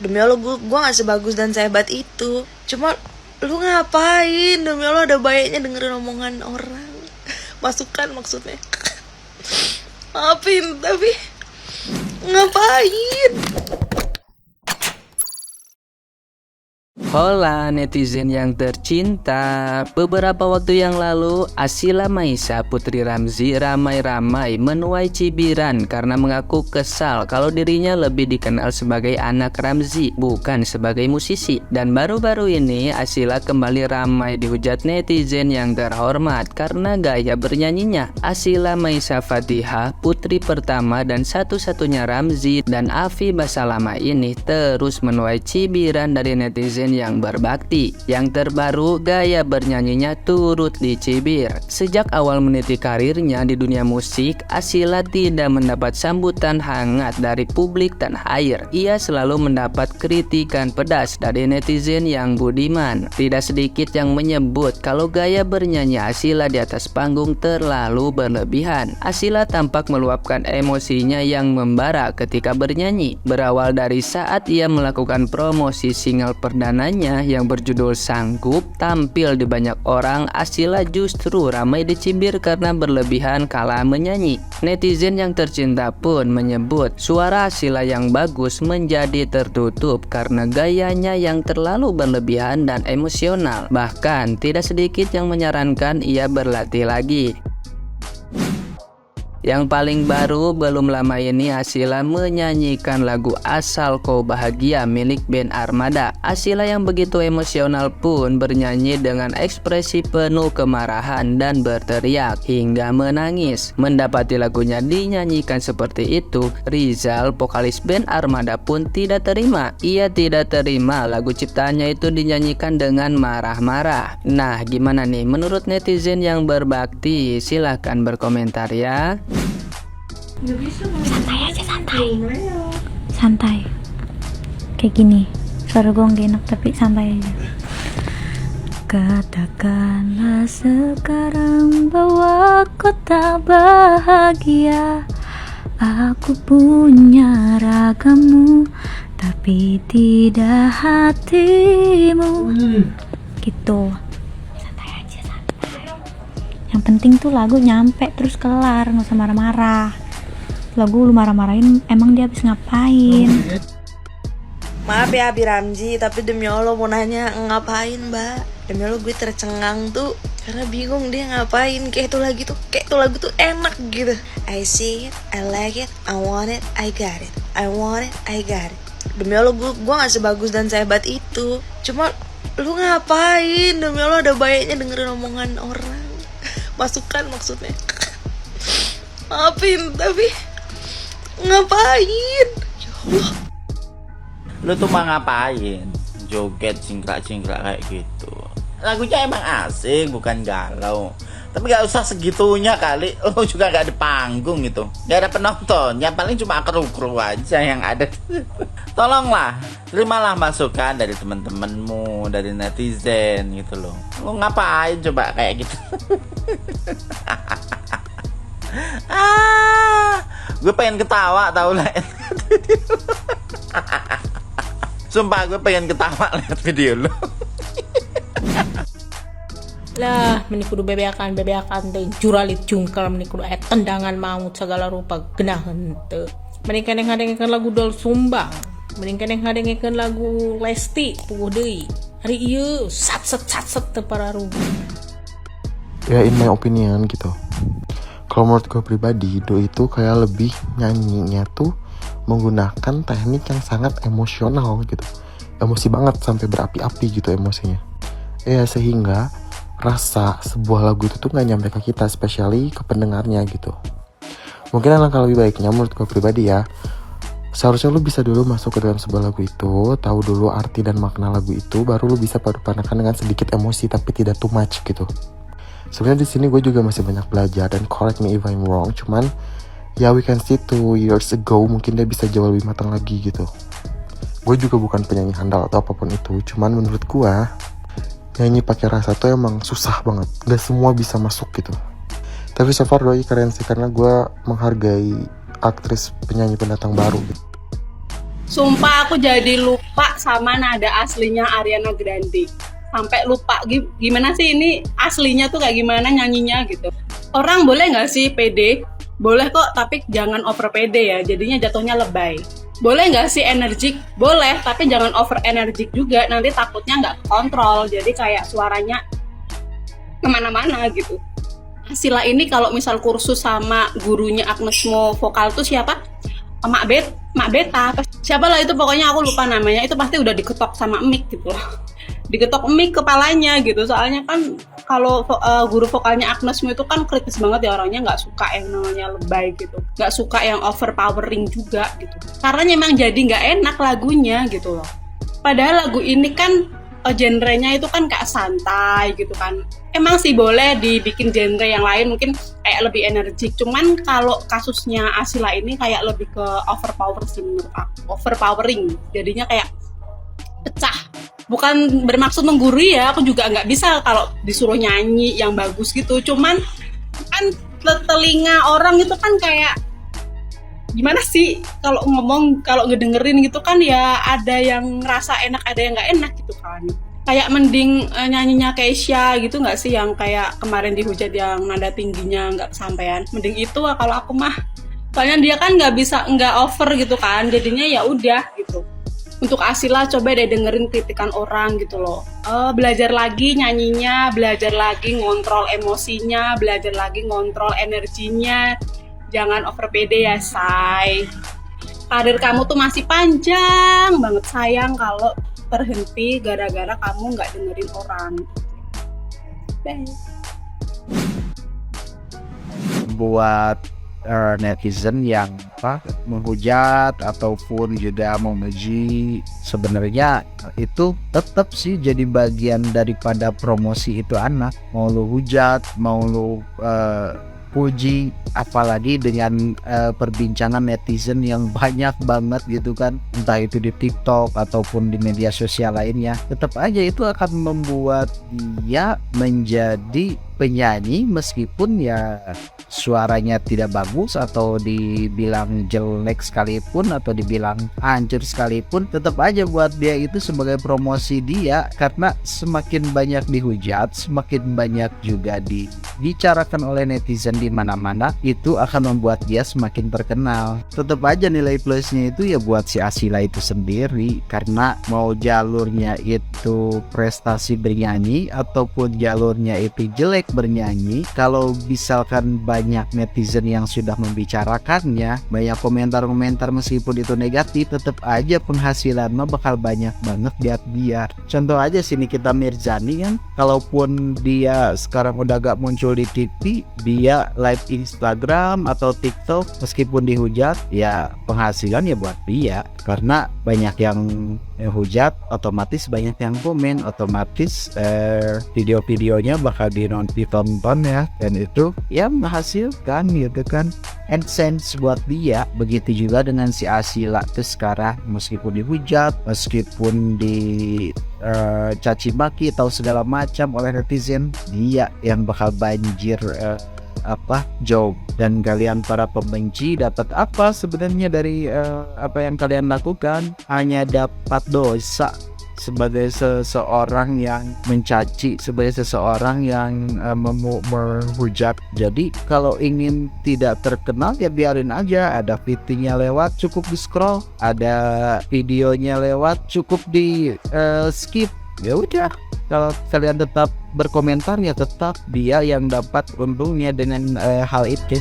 Demi Allah gue gak sebagus dan sehebat itu. Cuma lu ngapain? Demi Allah ada baiknya dengerin omongan orang. Masukan maksudnya. Maafin tapi ngapain? Hola netizen yang tercinta. Beberapa waktu yang lalu Asila Maisa Putri Ramzi ramai-ramai menuai cibiran karena mengaku kesal kalau dirinya lebih dikenal sebagai anak Ramzi, bukan sebagai musisi. Dan baru-baru ini Asila kembali ramai dihujat netizen yang terhormat karena gaya bernyanyinya. Asila Maisa Fatihah, putri pertama dan satu-satunya Ramzi dan Afi Basalama ini terus menuai cibiran dari netizen yang berbakti. Yang terbaru, gaya bernyanyinya turut dicibir. Sejak awal meniti karirnya di dunia musik, Asila tidak mendapat sambutan hangat dari publik tanah air. Ia selalu mendapat kritikan pedas dari netizen yang budiman. Tidak sedikit yang menyebut kalau gaya bernyanyi Asila di atas panggung terlalu berlebihan. Asila tampak meluapkan emosinya yang membara ketika bernyanyi. Berawal dari saat ia melakukan promosi single perdananya yang berjudul Sanggup tampil di banyak orang, Asila justru ramai dicibir karena berlebihan kala menyanyi. Netizen yang tercinta pun menyebut suara Asila yang bagus menjadi tertutup karena gayanya yang terlalu berlebihan dan emosional. Bahkan tidak sedikit yang menyarankan ia berlatih lagi. Yang paling baru, belum lama ini Asila menyanyikan lagu Asal Kau Bahagia milik band Armada. Asila yang begitu emosional pun bernyanyi dengan ekspresi penuh kemarahan dan berteriak hingga menangis. Mendapati lagunya dinyanyikan seperti itu, Rizal, vokalis band Armada pun tidak terima. Ia tidak terima lagu ciptaannya itu dinyanyikan dengan marah-marah. Nah, gimana nih menurut netizen yang berbakti? Silahkan berkomentar ya. Santai aja, santai kayak gini. Suara gue gak enak tapi santai aja. Katakanlah sekarang bahwa kau tak bahagia. Aku punya ragamu tapi tidak hatimu. Gitu. Santai aja, santai. Yang penting tuh lagu nyampe terus kelar, gak usah marah-marah. Lagu lu marah-marahin, emang dia habis ngapain? Maaf ya Abi Ramzi, tapi demi Allah mau nanya ngapain mbak? Demi Allah gue tercengang tuh karena bingung dia ngapain. Kayak itu lagu tuh enak gitu. I see it, I like it, I want it, I got it, I want it, I got it. Demi Allah gue gak sebagus dan sehebat itu. Cuma lu ngapain? Demi Allah ada baiknya dengerin omongan orang. Masukan maksudnya. Maafin tapi ngapain? Ya Allah. Lu tuh mah ngapain? Joget cingkrak-cingkrak kayak gitu. Lagunya emang asing, bukan galau. Tapi gak usah segitunya kali. Lu juga gak ada panggung gitu. Gak ada penonton. Yang paling cuma kru-kru aja yang ada. Tolonglah, terimalah masukan dari teman-temanmu, dari netizen gitu loh. Lu ngapain coba kayak gitu? Gue pengen ketawa tau lah. Sumpah gue pengen ketawa lihat video lo. Lah menikudu bebeakan teh juralit jungkel menikudu tendangan maut segala rupa genah henteu. Mending kadang-kadang lagu Dol Sumbang, mending kadang-kadang lagu Lesti puguh deui. Hari ieu sat teu pararuh. Ya in my opinion gitu. Kalau menurut gue pribadi, Do itu kayak lebih nyanyinya tuh menggunakan teknik yang sangat emosional gitu. Emosi banget sampai berapi-api gitu emosinya. Ya sehingga rasa sebuah lagu itu tuh gak nyampe ke kita, especially ke pendengarnya gitu. Mungkin alangkah lebih baiknya menurut gue pribadi ya, seharusnya lu bisa dulu masuk ke dalam sebuah lagu itu, tahu dulu arti dan makna lagu itu, baru lu bisa padupadankan dengan sedikit emosi tapi tidak too much gitu. Sebenarnya di sini gue juga masih banyak belajar dan correct me if I'm wrong. Cuman ya we can see 2 years ago mungkin dia bisa jauh lebih matang lagi gitu. Gue juga bukan penyanyi handal atau apapun itu. Cuman menurut gue nyanyi pakai rasa tuh emang susah banget. Gak semua bisa masuk gitu. Tapi so far doi keren sih karena gue menghargai aktris penyanyi pendatang baru gitu. Sumpah aku jadi lupa sama nada aslinya Ariana Grande. Sampai lupa gimana sih ini aslinya tuh kayak gimana nyanyinya gitu. Orang boleh nggak sih pede? Boleh kok, tapi jangan over pede ya. Jadinya jatuhnya lebay. Boleh nggak sih energik? Boleh, tapi jangan over energik juga. Nanti takutnya nggak kontrol. Jadi kayak suaranya kemana-mana gitu. Asila ini kalau misal kursus sama gurunya Agnes Mo vokal tuh siapa? Mak Beta, siapa lah itu pokoknya aku lupa namanya. Itu pasti udah diketok sama mic gitu loh. Diketok mic kepalanya gitu. Soalnya kan kalau guru vokalnya Agnes Mo itu kan kritis banget ya orangnya, nggak suka yang namanya lebay gitu, nggak suka yang overpowering juga gitu. Karena memang jadi nggak enak lagunya gitu loh. Padahal lagu ini kan genrenya itu kan kayak santai gitu kan. Emang sih boleh dibikin genre yang lain mungkin kayak lebih energik. Cuman kalau kasusnya Asila ini kayak lebih ke overpowering. Jadinya kayak pecah. Bukan bermaksud menggurui ya, aku juga nggak bisa kalau disuruh nyanyi yang bagus gitu. Cuman kan telinga orang itu kan kayak gimana sih kalau ngomong, kalau ngedengerin gitu kan ya ada yang ngerasa enak, ada yang nggak enak gitu kan. Kayak mending nyanyinya Keisha gitu nggak sih, yang kayak kemarin dihujat yang nada tingginya nggak kesampaian. Mending itu kalau aku mah, soalnya dia kan nggak over gitu kan, jadinya ya udah gitu. Untuk Asila coba deh dengerin kritikan orang gitu loh. Belajar lagi nyanyinya, belajar lagi ngontrol emosinya, belajar lagi ngontrol energinya. Jangan over pede ya, say. Karir kamu tuh masih panjang banget, sayang kalau terhenti gara-gara kamu nggak dengerin orang. Bye. Buat netizen yang menghujat ataupun juga memuji, sebenarnya itu tetap sih jadi bagian daripada promosi itu anak. Mau lu hujat, mau lu puji, apalagi dengan perbincangan netizen yang banyak banget gitu kan, entah itu di TikTok ataupun di media sosial lainnya, tetap aja itu akan membuat dia menjadi penyanyi meskipun ya suaranya tidak bagus atau dibilang jelek sekalipun atau dibilang hancur sekalipun, tetap aja buat dia itu sebagai promosi dia, karena semakin banyak dihujat, semakin banyak juga dibicarakan oleh netizen di mana-mana, itu akan membuat dia semakin terkenal. Tetap aja nilai plusnya itu ya buat si Asila itu sendiri, karena mau jalurnya itu prestasi bernyanyi ataupun jalurnya itu jelek bernyanyi, kalau misalkan banyak netizen yang sudah membicarakannya, banyak komentar-komentar meskipun itu negatif, tetap aja penghasilannya bakal banyak banget biar. Contoh aja sini kita Mirzani kan, kalaupun dia sekarang udah gak muncul di TV, dia live Instagram atau TikTok meskipun dihujat, ya penghasilan ya buat dia, karena banyak yang hujat, otomatis banyak yang komen, otomatis video-videonya bakal ditonton ya, dan itu ya menghasilkan gitu kan, AdSense buat dia. Begitu juga dengan si Asila tuh sekarang, meskipun dihujat, meskipun di caci maki atau segala macam oleh netizen, dia yang bakal banjir job. Dan kalian para pembenci dapat apa sebenarnya dari apa yang kalian lakukan? Hanya dapat dosa sebagai seseorang yang mencaci, sebagai seseorang yang menghujat. Jadi kalau ingin tidak terkenal ya biarin aja, ada VT-nya lewat cukup di scroll, ada videonya lewat cukup di skip, ya udah. Kalau kalian tetap berkomentar ya tetap dia yang dapat untungnya dengan hal itu.